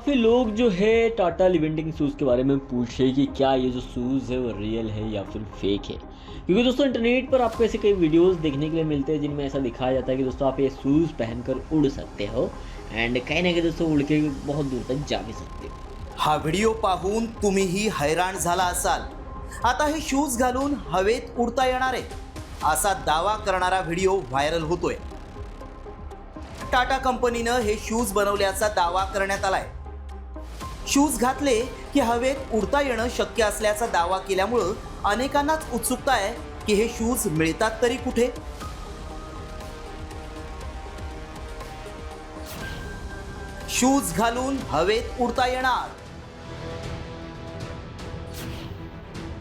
काफ़ी लोग जो है टाटा लिविंटिंग शूज़ के बारे में पूछ रहे हैं कि क्या ये जो शूज़ है वो रियल है या फिर फेक है। क्योंकि दोस्तों इंटरनेट पर आपको ऐसे कई वीडियोस देखने के लिए मिलते हैं जिनमें ऐसा दिखाया जाता है कि दोस्तों आप ये शूज़ पहनकर उड़ सकते हो एंड कहीं ना कहीं दोस्तों उड़ के बहुत दूर तक जा भी सकते हो। हा व्हिडिओ पाहून तुम्हीही हैराण झाला असाल। आता हे शूज घालून हवेत उडता येणार आहे असा दावा करणारा व्हिडिओ व्हायरल होतोय। टाटा कंपनीनं हे शूज बनवल्याचा दावा करण्यात आलाय। शूज घातले की हवेत उडता येणं शक्य असल्याचा दावा केल्यामुळे अनेकांनाच उत्सुकता आहे की हे शूज मिळतात तरी कुठे। शूज घालून हवेत उडता येणार।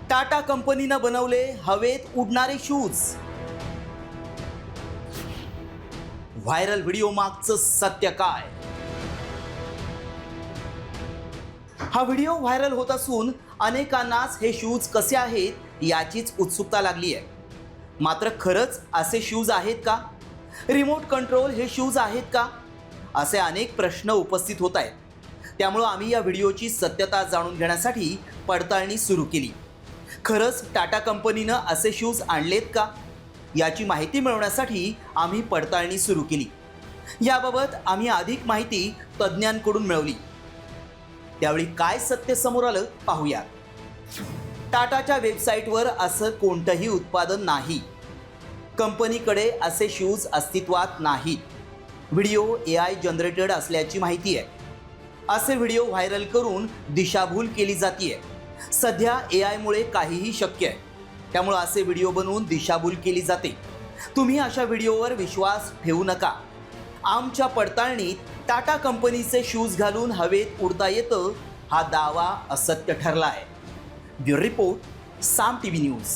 टाटा कंपनीनं बनवले हवेत उडणारे शूज। व्हायरल व्हिडिओ मागचं सत्य काय? हा व्हिडिओ व्हायरल होत असून अनेकांनाच हे शूज कसे आहेत याचीच उत्सुकता लागली आहे। मात्र खरंच असे शूज आहेत का? रिमोट कंट्रोल हे शूज आहेत का? असे अनेक प्रश्न उपस्थित होत आहेत। त्यामुळे आम्ही या व्हिडिओची सत्यता जाणून घेण्यासाठी पडताळणी सुरू केली। खरंच टाटा कंपनीनं असे शूज आणलेत का याची माहिती मिळवण्यासाठी आम्ही पडताळणी सुरू केली। याबाबत आम्ही अधिक माहिती तज्ज्ञांकडून मिळवली। त्यावेळी काय सत्य समोर आलं पाहूया। टाटाच्या वेबसाईटवर असं कोणतंही उत्पादन नाही। कंपनीकडे असे शूज अस्तित्वात नाहीत। व्हिडिओ AI जनरेटेड असल्याची माहिती आहे। असे व्हिडिओ व्हायरल करून दिशाभूल केली जाते। सध्या AI मुळे काहीही शक्य आहे। त्यामुळे असे व्हिडिओ बनवून दिशाभूल केली जाते। तुम्ही अशा व्हिडिओवर विश्वास ठेवू नका। आमच्या पडताळणीत टाटा कंपनीचे शूज घालून हवेत उडता येतं हा दावा असत्य ठरला आहे। ब्युरो रिपोर्ट, साम TV न्यूज।